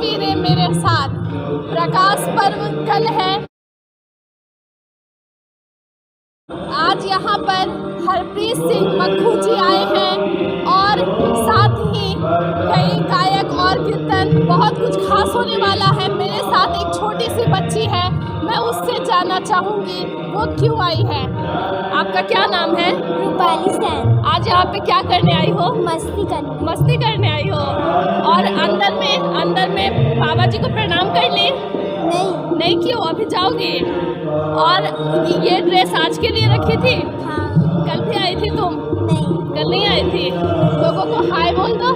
तस्वीरें मेरे साथ। प्रकाश पर्व कल है। आज यहाँ पर हरप्रीत सिंह मक्खू जी आए हैं और साथ ही कई गायक और कीर्तन, बहुत कुछ खास होने वाला है। मेरे साथ एक छोटी सी बच्ची है, मैं उससे जानना चाहूँगी वो क्यों आई है। आपका क्या नाम है? रूपाली सैन। आज यहाँ पे क्या करने आई हो? मस्ती करने आई हो। और अंदर में बाबा जी को प्रणाम कर ली? नहीं क्यों? अभी जाओगी? और ये ड्रेस आज के लिए रखी थी? हाँ। कल भी आई थी तुम? नहीं। कल नहीं आई थी। लोगों को हाय बोल दो।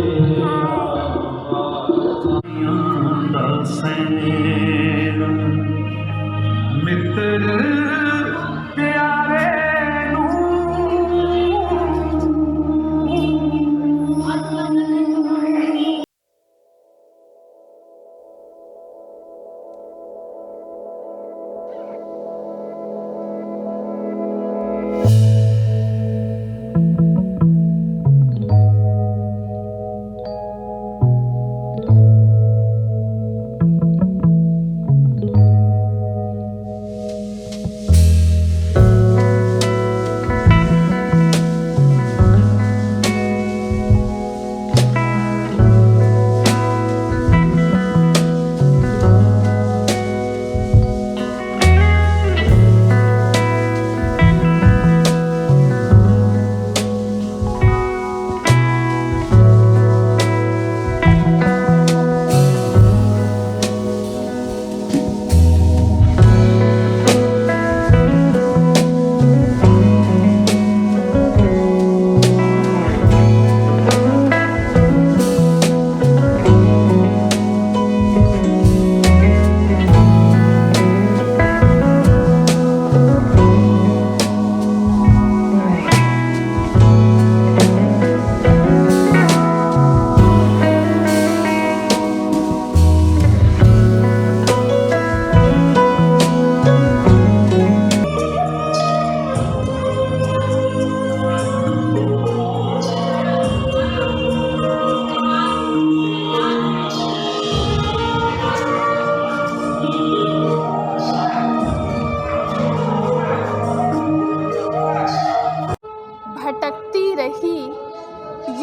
भटकती रही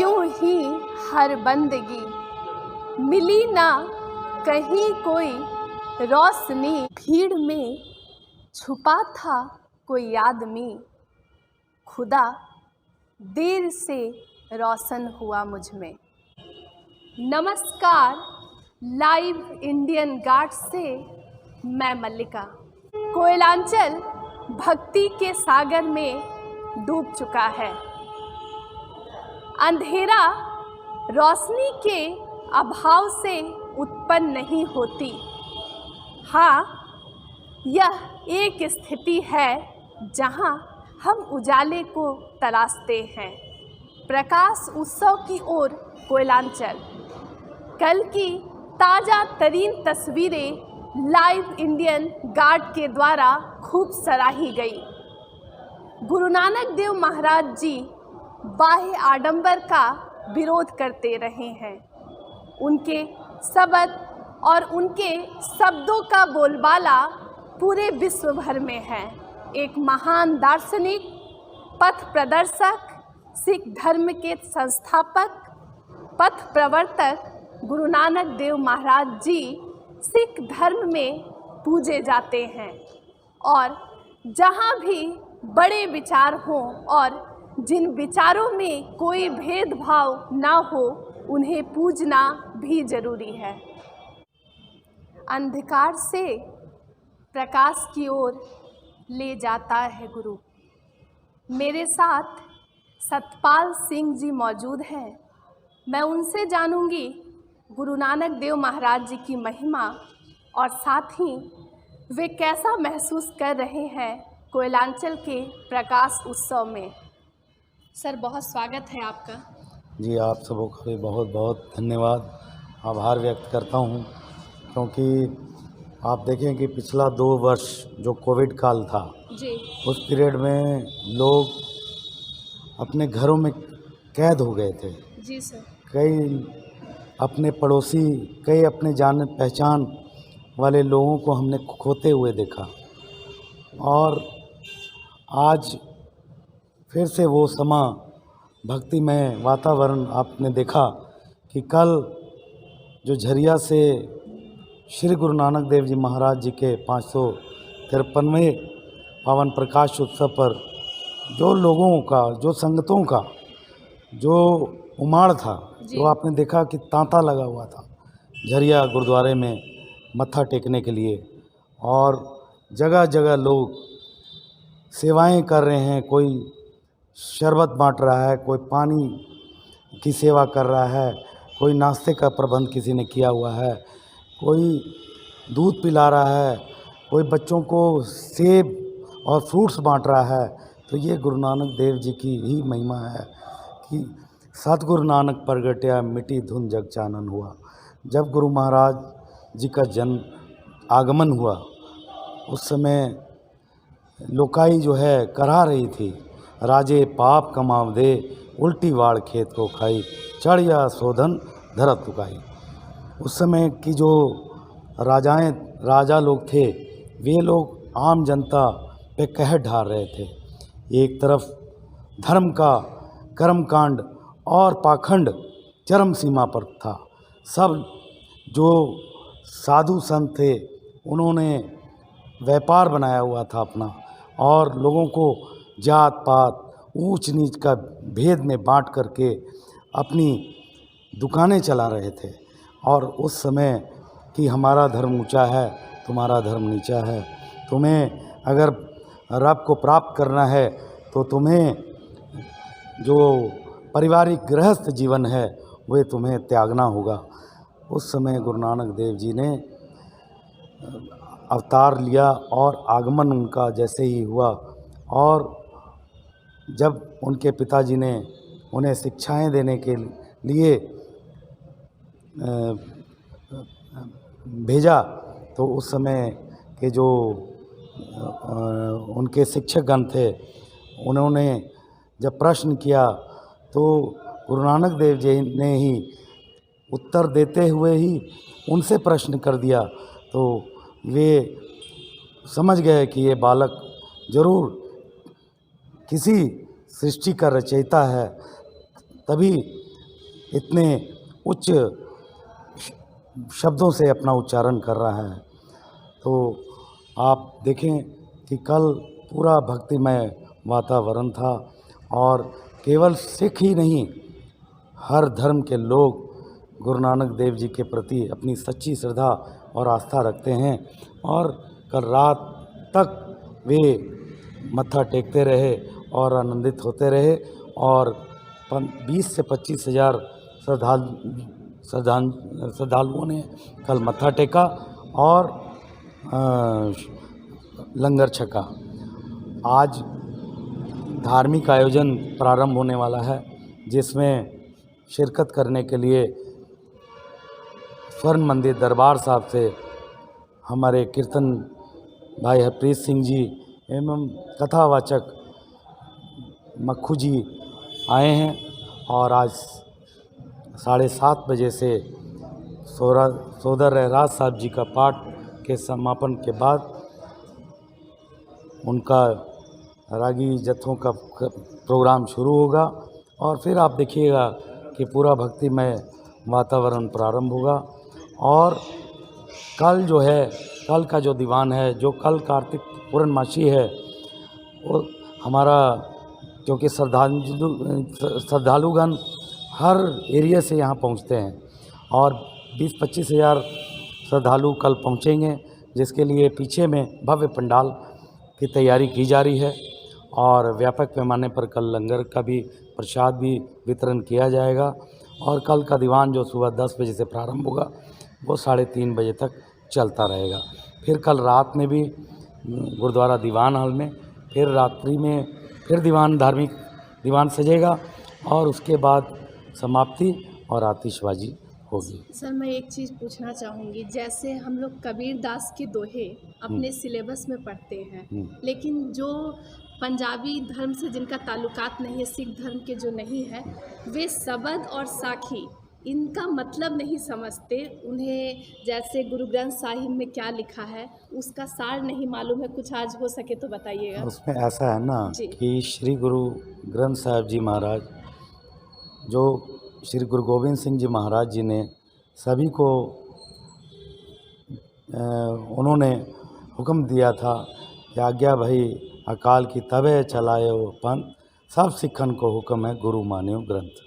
यूं ही हर बंदगी, मिली ना कहीं कोई रोशनी। भीड़ में छुपा था कोई आदमी, खुदा देर से रोशन हुआ मुझ में। नमस्कार, लाइव इंडियन गार्ड से मैं मल्लिका। कोयलांचल भक्ति के सागर में डूब चुका है। अंधेरा रोशनी के अभाव से उत्पन्न नहीं होती। हाँ, यह एक स्थिति है जहाँ हम उजाले को तलाशते हैं। प्रकाश उत्सव की ओर कोयलांचल। कल की ताज़ा तरीन तस्वीरें लाइव इंडियन गार्ड के द्वारा खूब सराही गई। गुरु नानक देव महाराज जी बाह्य आडंबर का विरोध करते रहे हैं। उनके शब्द और उनके शब्दों का बोलबाला पूरे विश्व भर में है। एक महान दार्शनिक, पथ प्रदर्शक, सिख धर्म के संस्थापक, पथ प्रवर्तक गुरु नानक देव महाराज जी सिख धर्म में पूजे जाते हैं। और जहाँ भी बड़े विचार हों और जिन विचारों में कोई भेदभाव ना हो, उन्हें पूजना भी जरूरी है। अंधकार से प्रकाश की ओर ले जाता है गुरु। मेरे साथ सतपाल सिंह जी मौजूद हैं। मैं उनसे जानूंगी गुरु नानक देव महाराज जी की महिमा और साथ ही वे कैसा महसूस कर रहे हैं कोयलांचल के प्रकाश उत्सव में। सर, बहुत स्वागत है आपका। जी, आप सबों का भी बहुत बहुत धन्यवाद, आभार व्यक्त करता हूँ, क्योंकि आप देखें कि पिछला 2 वर्ष जो कोविड काल था जी, उस पीरियड में लोग अपने घरों में कैद हो गए थे। जी सर। कई अपने पड़ोसी, कई अपने जान पहचान वाले लोगों को हमने खोते हुए देखा। और आज फिर से वो समा भक्तिमय वातावरण आपने देखा कि कल जो झरिया से श्री गुरु नानक देव जी महाराज जी के 553वें पावन प्रकाश उत्सव पर जो लोगों का, जो संगतों का जो उमाड़ था, जो आपने देखा कि तांता लगा हुआ था झरिया गुरुद्वारे में मत्था टेकने के लिए। और जगह जगह लोग सेवाएं कर रहे हैं, कोई शरबत बांट रहा है, कोई पानी की सेवा कर रहा है, कोई नाश्ते का प्रबंध किसी ने किया हुआ है, कोई दूध पिला रहा है, कोई बच्चों को सेब और फ्रूट्स बांट रहा है। तो ये गुरु नानक देव जी की ही महिमा है कि सतगुरु नानक प्रगट्या मिटी धुन जग चानन हुआ। जब गुरु महाराज जी का जन्म आगमन हुआ उस समय लोकाई जो है करा रही थी, राजे पाप कमाव दे उल्टी वाड़ खेत को खाई, चढ़िया शोधन धरत तुकाई। उस समय की जो राजा लोग थे वे लोग आम जनता पे कहर ढाल रहे थे। एक तरफ धर्म का कर्मकांड और पाखंड चरम सीमा पर था। सब जो साधु संत थे उन्होंने व्यापार बनाया हुआ था अपना, और लोगों को जात पात ऊंच नीच का भेद में बांट करके अपनी दुकानें चला रहे थे। और उस समय कि हमारा धर्म ऊंचा है, तुम्हारा धर्म नीचा है, तुम्हें अगर रब को प्राप्त करना है तो तुम्हें जो पारिवारिक गृहस्थ जीवन है वह तुम्हें त्यागना होगा। उस समय गुरु नानक देव जी ने अवतार लिया और आगमन उनका जैसे ही हुआ, और जब उनके पिताजी ने उन्हें शिक्षाएं देने के लिए भेजा तो उस समय के जो उनके शिक्षकगण थे उन्होंने जब प्रश्न किया तो गुरु नानक देव जी ने ही उत्तर देते हुए ही उनसे प्रश्न कर दिया। तो वे समझ गए कि ये बालक जरूर किसी सृष्टि का रचयिता है, तभी इतने उच्च शब्दों से अपना उच्चारण कर रहा है। तो आप देखें कि कल पूरा भक्तिमय वातावरण था, और केवल सिख ही नहीं हर धर्म के लोग गुरु नानक देव जी के प्रति अपनी सच्ची श्रद्धा और आस्था रखते हैं। और कल रात तक वे मत्था टेकते रहे और आनंदित होते रहे, और 20 से 25 हज़ार श्रद्धालुओं ने कल मत्था टेका और लंगर छका। आज धार्मिक आयोजन प्रारंभ होने वाला है जिसमें शिरकत करने के लिए स्वर्ण मंदिर दरबार साहब से हमारे कीर्तन भाई हरप्रीत सिंह जी एवं कथावाचक मक्खू जी आए हैं, और आज 7:30 बजे से सोदर रहराज साहब जी का पाठ के समापन के बाद उनका रागी जत्थों का प्रोग्राम शुरू होगा, और फिर आप देखिएगा कि पूरा भक्तिमय वातावरण प्रारंभ होगा। और कल जो है, कल का जो दीवान है, जो कल कार्तिक पूर्णमासी है, वो हमारा क्योंकि श्रद्धालुगण हर एरिया से यहाँ पहुँचते हैं, और 20-25 हज़ार श्रद्धालु कल पहुँचेंगे, जिसके लिए पीछे में भव्य पंडाल की तैयारी की जा रही है, और व्यापक पैमाने पर कल लंगर का भी प्रसाद भी वितरण किया जाएगा। और कल का दीवान जो सुबह 10 बजे से प्रारंभ होगा वो 3:30 बजे तक चलता रहेगा। फिर कल रात में भी गुरुद्वारा दीवान हॉल में, फिर रात्रि में फिर धार्मिक दीवान सजेगा, और उसके बाद समाप्ति और आतिशबाजी होगी। सर, मैं एक चीज़ पूछना चाहूँगी, जैसे हम लोग कबीर दास के दोहे अपने सिलेबस में पढ़ते हैं, लेकिन जो पंजाबी धर्म से जिनका ताल्लुकात नहीं है, सिख धर्म के जो नहीं है, वे सबद और साखी इनका मतलब नहीं समझते। उन्हें जैसे गुरु ग्रंथ साहिब में क्या लिखा है उसका सार नहीं मालूम है। कुछ आज हो सके तो बताइएगा। उसमें ऐसा है ना जी। कि श्री गुरु ग्रंथ साहिब जी महाराज, जो श्री गुरु गोविंद सिंह जी महाराज जी ने सभी को उन्होंने हुक्म दिया था कि आज्ञा भई अकाल की तबे चलाए वो पंथ, सब सिखन को हुक्म है गुरु मान्यो ग्रंथ।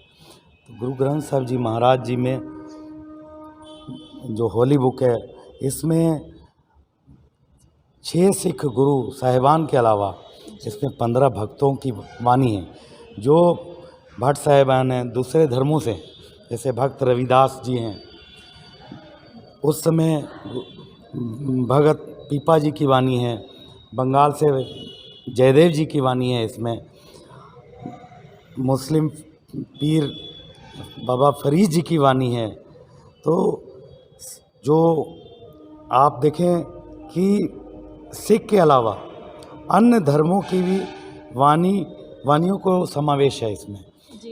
तो गुरु ग्रंथ साहिब जी महाराज जी में जो होली बुक है, इसमें 6 सिख गुरु साहिबान के अलावा इसमें 15 भक्तों की वाणी है, जो भट्ट साहिबान हैं दूसरे धर्मों से, जैसे भक्त रविदास जी हैं, उस समय भगत पीपा जी की वाणी है, बंगाल से जयदेव जी की वाणी है, इसमें मुस्लिम पीर बाबा फरीद जी की वाणी है। तो जो आप देखें कि सिख के अलावा अन्य धर्मों की भी वाणियों को समावेश है इसमें।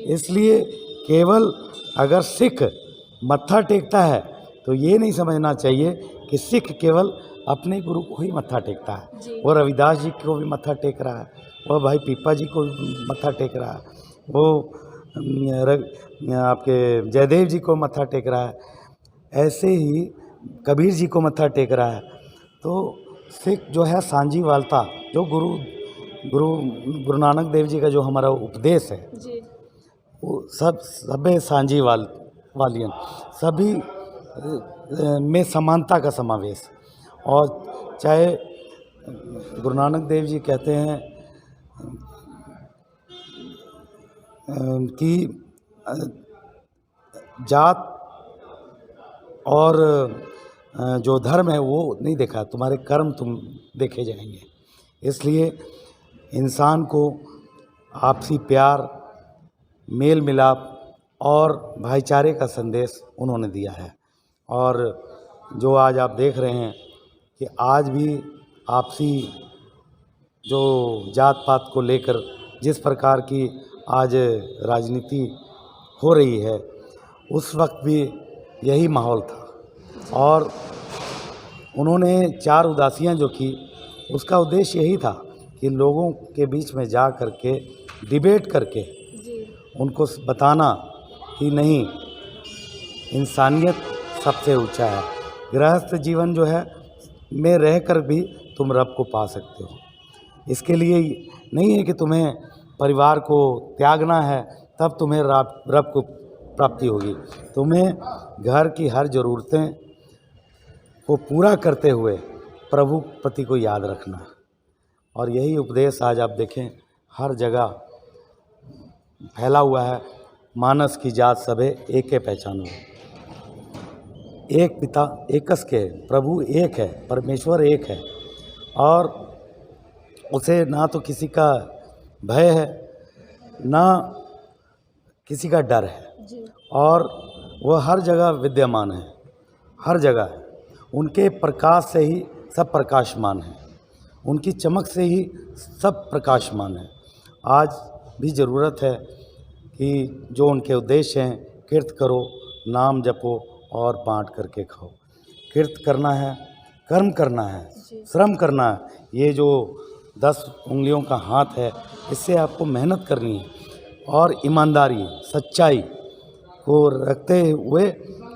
इसलिए केवल अगर सिख मत्था टेकता है तो ये नहीं समझना चाहिए कि सिख केवल अपने गुरु को ही मत्था टेकता है। वो रविदास जी को भी मत्था टेक रहा है, वो भाई पीपा जी को भी मत्था टेक रहा है, वो आपके जयदेव जी को मत्था टेक रहा है, ऐसे ही कबीर जी को मत्था टेक रहा है। तो सिख जो है सांझीवालता, जो गुरु नानक देव जी का जो हमारा उपदेश है, वो सभे वालियन, सभी में समानता का समावेश। और चाहे गुरु नानक देव जी कहते हैं कि जात और जो धर्म है वो नहीं देखा, तुम्हारे कर्म तुम देखे जाएंगे। इसलिए इंसान को आपसी प्यार, मेल मिलाप और भाईचारे का संदेश उन्होंने दिया है। और जो आज आप देख रहे हैं कि आज भी आपसी जो जात पात को लेकर जिस प्रकार की आज राजनीति हो रही है, उस वक्त भी यही माहौल था। और उन्होंने 4 उदासियाँ जो की, उसका उद्देश्य यही था कि लोगों के बीच में जा कर के डिबेट करके उनको बताना कि नहीं, इंसानियत सबसे ऊंचा है। गृहस्थ जीवन जो है में रहकर भी तुम रब को पा सकते हो। इसके लिए नहीं है कि तुम्हें परिवार को त्यागना है तब तुम्हें रब को प्राप्ति होगी। तुम्हें घर की हर ज़रूरतें को पूरा करते हुए प्रभु पति को याद रखना है। और यही उपदेश आज आप देखें हर जगह फैला हुआ है। मानस की जात सभे एके पहचानो, एक पिता एकस के, प्रभु एक है, परमेश्वर एक है, और उसे ना तो किसी का भय है ना किसी का डर है, और वह हर जगह विद्यमान है, हर जगह है। उनके प्रकाश से ही सब प्रकाशमान है, उनकी चमक से ही सब प्रकाशमान है। आज भी ज़रूरत है कि जो उनके उद्देश्य हैं, कीर्त करो, नाम जपो और बांट करके खाओ। कीर्त करना है, कर्म करना है, श्रम करना है। ये जो 10 उंगलियों का हाथ है, इससे आपको मेहनत करनी है और ईमानदारी, सच्चाई को रखते हुए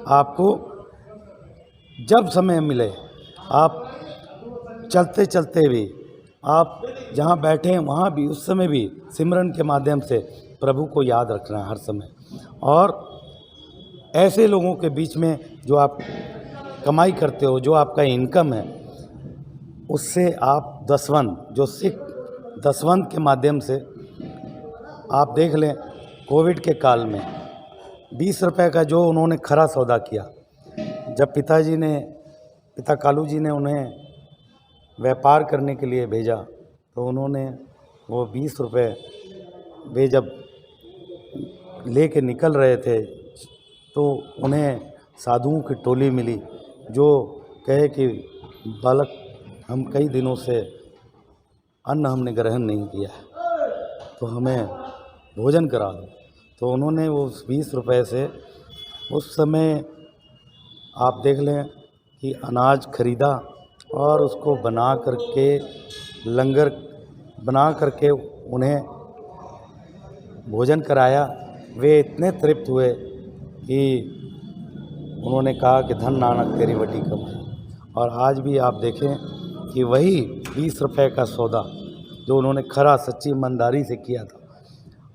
आपको जब समय मिले, आप चलते चलते भी, आप जहाँ बैठे हैं वहाँ भी, उस समय भी सिमरन के माध्यम से प्रभु को याद रखना है हर समय। और ऐसे लोगों के बीच में जो आप कमाई करते हो, जो आपका इनकम है, उससे आप दसवंध, जो सिख दसवंध के माध्यम से आप देख लें, कोविड के काल में 20 रुपए का जो उन्होंने खरा सौदा किया, जब पिता कालू जी ने उन्हें व्यापार करने के लिए भेजा, तो उन्होंने वो 20 रुपए वे जब लेके निकल रहे थे तो उन्हें साधुओं की टोली मिली जो कहे कि बालक, हम कई दिनों से अन्न हमने ग्रहण नहीं किया है, तो हमें भोजन करा दो। तो उन्होंने वो 20 रुपए से उस समय आप देख लें कि अनाज खरीदा और उसको बना करके लंगर बना करके उन्हें भोजन कराया। वे इतने तृप्त हुए कि उन्होंने कहा कि धन नानक तेरी वड्डी कमाई। और आज भी आप देखें कि वही 20 रुपए का सौदा जो उन्होंने खरा सच्ची ईमानदारी से किया था,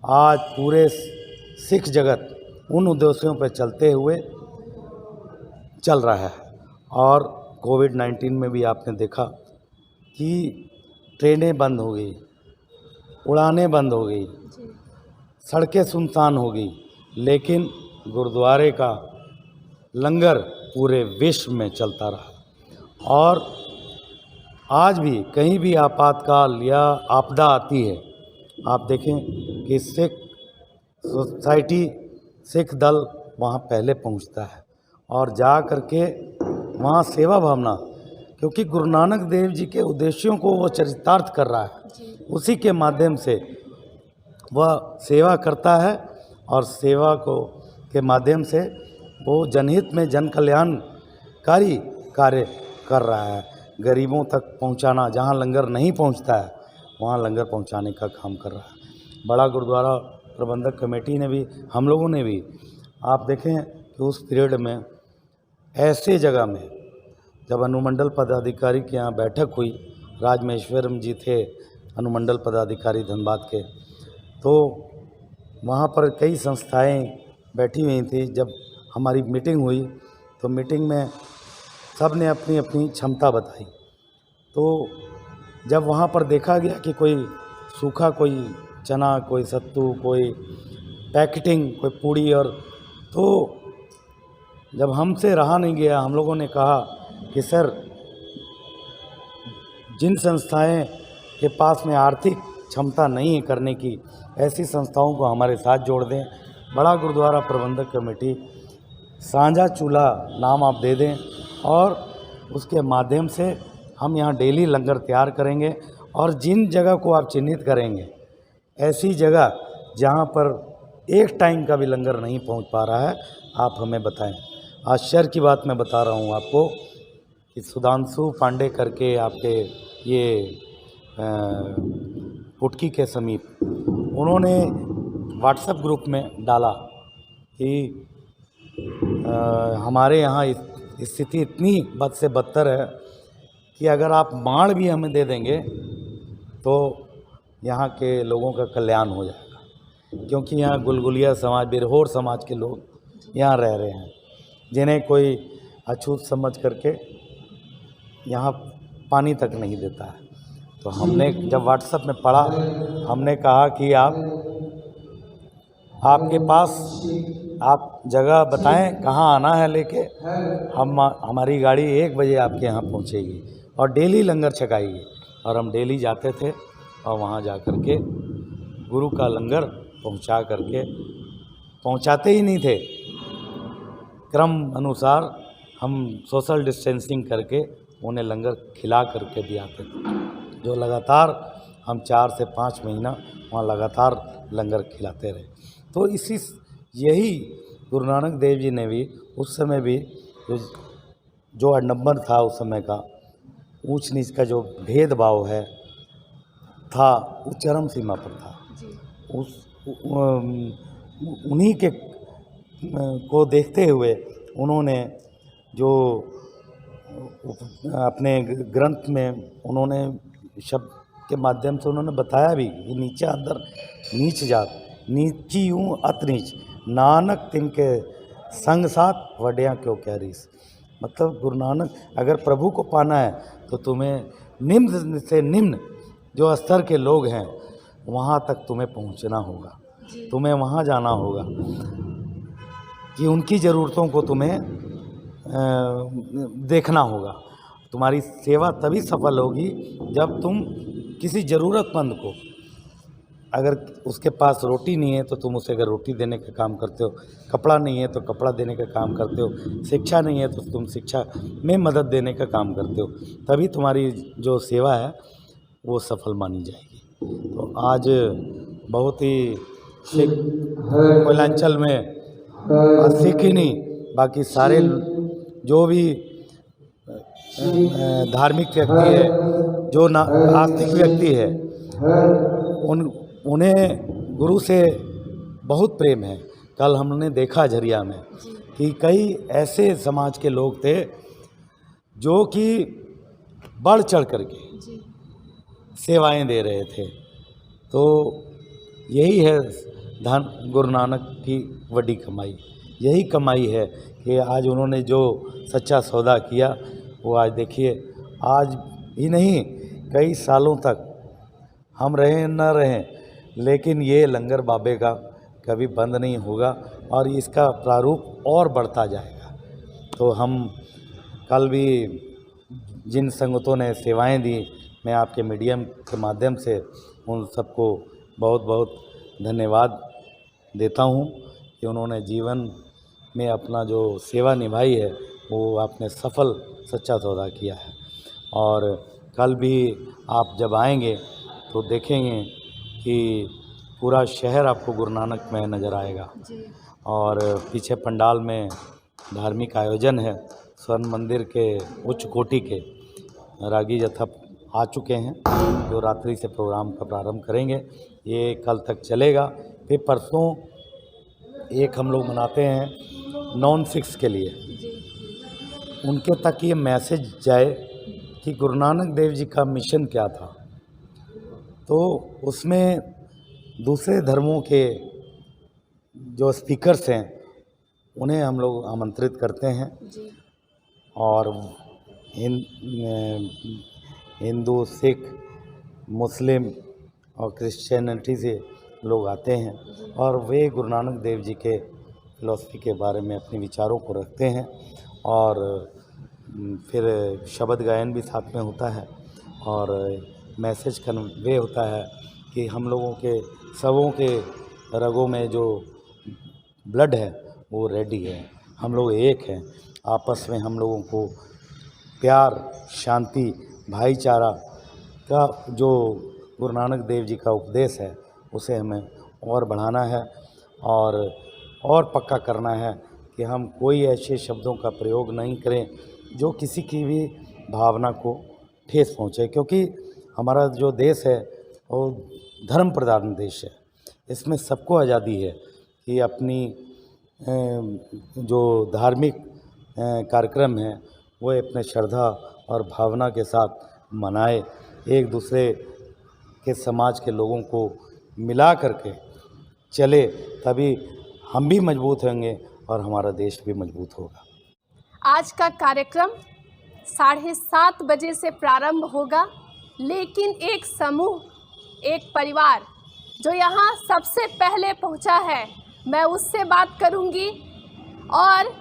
आज पूरे सिख जगत उन उद्देश्यों पर चलते हुए चल रहा है। और कोविड-19 में भी आपने देखा कि ट्रेनें बंद हो गई, उड़ानें बंद हो गई, सड़कें सुनसान हो गई, लेकिन गुरुद्वारे का लंगर पूरे विश्व में चलता रहा। और आज भी कहीं भी आपातकाल या आपदा आती है, आप देखें कि सिख सोसाइटी, सिख दल वहाँ पहले पहुँचता है और जा करके वहाँ सेवा भावना, क्योंकि गुरु नानक देव जी के उद्देश्यों को वो चरितार्थ कर रहा है, उसी के माध्यम से वह सेवा करता है और सेवा को के माध्यम से वो जनहित में जन कल्याणकारी कार्य कर रहा है। गरीबों तक पहुंचाना, जहां लंगर नहीं पहुंचता है वहां लंगर पहुंचाने का काम कर रहा है। बड़ा गुरुद्वारा प्रबंधक कमेटी ने भी, हम लोगों ने भी, आप देखें कि उस पीरियड में ऐसे जगह में जब अनुमंडल पदाधिकारी के यहाँ बैठक हुई, राजमेश्वरम जी थे अनुमंडल पदाधिकारी धनबाद के, तो वहाँ पर कई संस्थाएं बैठी हुई थी। जब हमारी मीटिंग हुई तो मीटिंग में सब ने अपनी अपनी क्षमता बताई। तो जब वहाँ पर देखा गया कि कोई सूखा, कोई चना, कोई सत्तू, कोई पैकेटिंग, कोई पूड़ी, और तो जब हमसे रहा नहीं गया, हम लोगों ने कहा कि सर, जिन संस्थाएं के पास में आर्थिक क्षमता नहीं है करने की, ऐसी संस्थाओं को हमारे साथ जोड़ दें। बड़ा गुरुद्वारा प्रबंधक कमेटी साझा चूल्हा नाम आप दे दें और उसके माध्यम से हम यहाँ डेली लंगर तैयार करेंगे। और जिन जगह को आप चिन्हित करेंगे, ऐसी जगह जहाँ पर एक टाइम का भी लंगर नहीं पहुँच पा रहा है, आप हमें बताएं। आश्चर्य की बात मैं बता रहा हूँ आपको कि सुधांशु पांडे करके आपके ये पुटकी के समीप, उन्होंने व्हाट्सएप ग्रुप में डाला कि हमारे यहाँ स्थिति इतनी बद से बदतर है कि अगर आप माड़ भी हमें दे देंगे तो यहाँ के लोगों का कल्याण हो जाएगा, क्योंकि यहाँ गुलगुलिया समाज, बिरहोर समाज के लोग यहाँ रह रहे हैं, जिन्हें कोई अछूत समझ करके यहाँ पानी तक नहीं देता है। तो हमने जब व्हाट्सएप में पढ़ा, हमने कहा कि आपके पास आप जगह बताएं कहाँ आना है लेके, हमारी गाड़ी 1 बजे आपके यहाँ पहुँचेगी और डेली लंगर छकाएगी। और हम डेली जाते थे और वहाँ जा कर के गुरु का लंगर पहुँचा करके, पहुँचाते ही नहीं थे, क्रम अनुसार हम सोशल डिस्टेंसिंग करके उन्हें लंगर खिला करके भी आते थे, जो लगातार हम 4 से 5 महीना वहाँ लगातार लंगर खिलाते रहे। तो यही गुरु नानक देव जी ने भी उस समय भी जो अडंबर था उस समय का, ऊंच नीच का जो भेदभाव है था, वो चरम सीमा पर था। उन्हीं के को देखते हुए उन्होंने जो अपने ग्रंथ में उन्होंने शब्द के माध्यम से उन्होंने बताया भी कि नीचा अंदर नीच जात, नीची यूँ अत नीच, नानक तिनके संग साथ वड्या क्यों क्या रीस। मतलब गुरु नानक, अगर प्रभु को पाना है तो तुम्हें निम्न से निम्न जो स्तर के लोग हैं वहाँ तक तुम्हें पहुँचना होगा, तुम्हें वहाँ जाना होगा कि उनकी ज़रूरतों को तुम्हें देखना होगा। तुम्हारी सेवा तभी सफल होगी जब तुम किसी ज़रूरतमंद को, अगर उसके पास रोटी नहीं है तो तुम उसे अगर रोटी देने का काम करते हो, कपड़ा नहीं है तो कपड़ा देने का काम करते हो, शिक्षा नहीं है तो तुम शिक्षा में मदद देने का काम करते हो, तभी तुम्हारी जो सेवा है वो सफल मानी जाएगी। तो आज बहुत ही कोयलांचल में सिख ही नहीं बाकी सारे जो भी धार्मिक व्यक्ति है, जो ना आस्तिक व्यक्ति है, उन्हें गुरु से बहुत प्रेम है। कल हमने देखा झरिया में कि कई ऐसे समाज के लोग थे जो कि बढ़ चढ़ करके सेवाएं दे रहे थे। तो यही है धन गुरु नानक की बड़ी कमाई, यही कमाई है कि आज उन्होंने जो सच्चा सौदा किया वो आज देखिए, आज ही नहीं कई सालों तक हम रहें न रहें, लेकिन ये लंगर बाबे का कभी बंद नहीं होगा और इसका प्रारूप और बढ़ता जाएगा। तो हम कल भी जिन संगतों ने सेवाएं दी, मैं आपके मीडियम के माध्यम से उन सबको बहुत बहुत धन्यवाद देता हूं कि उन्होंने जीवन में अपना जो सेवा निभाई है वो आपने सफल सच्चा सौदा किया है। और कल भी आप जब आएंगे तो देखेंगे कि पूरा शहर आपको गुरु नानक में नज़र आएगा। और पीछे पंडाल में धार्मिक आयोजन है, स्वर्ण मंदिर के उच्च कोटि के रागी जत्था आ चुके हैं जो रात्रि से प्रोग्राम का प्रारंभ करेंगे। ये कल तक चलेगा। फिर परसों एक हम लोग मनाते हैं नॉन सिक्स के लिए, उनके तक ये मैसेज जाए कि गुरु नानक देव जी का मिशन क्या था। तो उसमें दूसरे धर्मों के जो स्पीकर्स हैं उन्हें हम लोग आमंत्रित करते हैं और हिंदू, सिख, मुस्लिम और क्रिश्चियनिटी से लोग आते हैं और वे गुरु नानक देव जी के फिलॉसफी के बारे में अपने विचारों को रखते हैं। और फिर शब्द गायन भी साथ में होता है और मैसेज कन्वे होता है कि हम लोगों के सबों के रगों में जो ब्लड है वो रेडी है, हम लोग एक हैं। आपस में हम लोगों को प्यार, शांति, भाईचारा का जो गुरु नानक देव जी का उपदेश है उसे हमें और बढ़ाना है और पक्का करना है कि हम कोई ऐसे शब्दों का प्रयोग नहीं करें जो किसी की भी भावना को ठेस पहुँचे, क्योंकि हमारा जो देश है वो धर्म प्रधान देश है। इसमें सबको आज़ादी है कि अपनी जो धार्मिक कार्यक्रम है वो अपने श्रद्धा और भावना के साथ मनाए, एक दूसरे के समाज के लोगों को मिला करके चले, तभी हम भी मजबूत होंगे और हमारा देश भी मजबूत होगा। आज का कार्यक्रम 7:30 बजे से प्रारंभ होगा, लेकिन एक समूह, एक परिवार जो यहाँ सबसे पहले पहुँचा है, मैं उससे बात करूँगी। और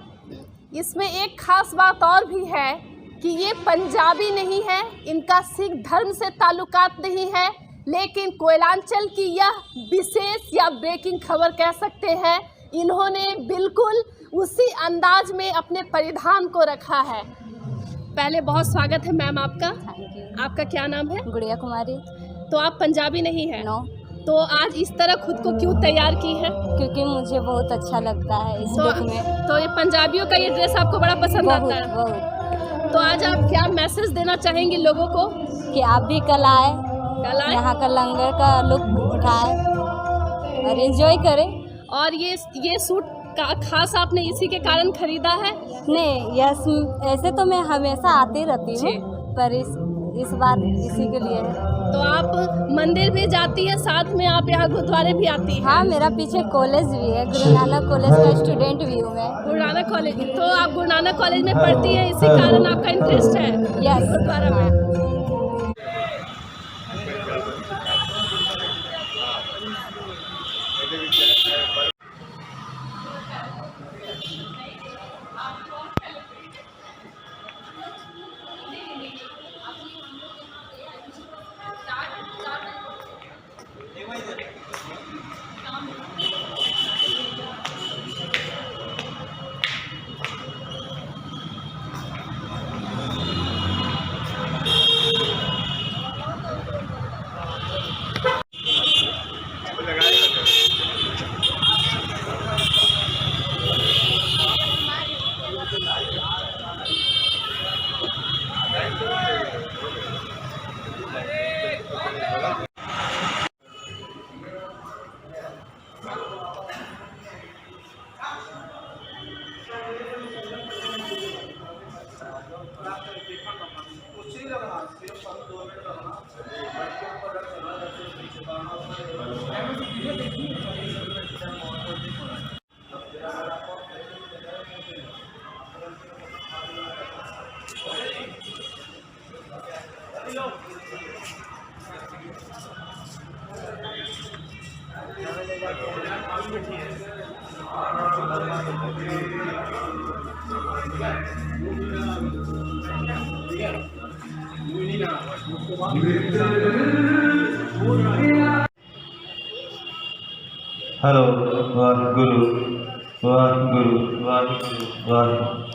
इसमें एक ख़ास बात और भी है कि ये पंजाबी नहीं है, इनका सिख धर्म से ताल्लुकात नहीं है, लेकिन कोयलांचल की यह विशेष या ब्रेकिंग खबर कह सकते हैं, इन्होंने बिल्कुल उसी अंदाज में अपने परिधान को रखा है। पहले बहुत स्वागत है मैम आपका। आपका क्या नाम है? गुड़िया कुमारी। तो आप पंजाबी नहीं है? नो। तो आज इस तरह खुद को क्यों तैयार की है? क्योंकि मुझे बहुत अच्छा लगता है इस लुक में। तो ये पंजाबियों का ये ड्रेस आपको बड़ा पसंद आता है? बहुत। तो आज आप क्या मैसेज देना चाहेंगे लोगों को? कि आप भी कल आए, यहाँ का लंगर का लुक उठाए और एंजॉय करें। और ये सूट का खास आपने इसी के कारण खरीदा है? नहीं, यस, ऐसे तो मैं हमेशा आती रहती हूँ, पर इस बार इसी के लिए है। तो आप मंदिर भी जाती है, साथ में आप यहाँ गुरुद्वारे भी आती है? हाँ, मेरा पीछे कॉलेज भी है, गुरु नानक कॉलेज का स्टूडेंट भी हूँ मैं। गुरु नानक कॉलेज, तो आप गुरु नानक कॉलेज में पढ़ती हैं, इसी कारण आपका इंटरेस्ट है गुरुद्वारा में? हेलो वाहिगुरु वाहिगुरु वाहिगुरु वाहिगुरु।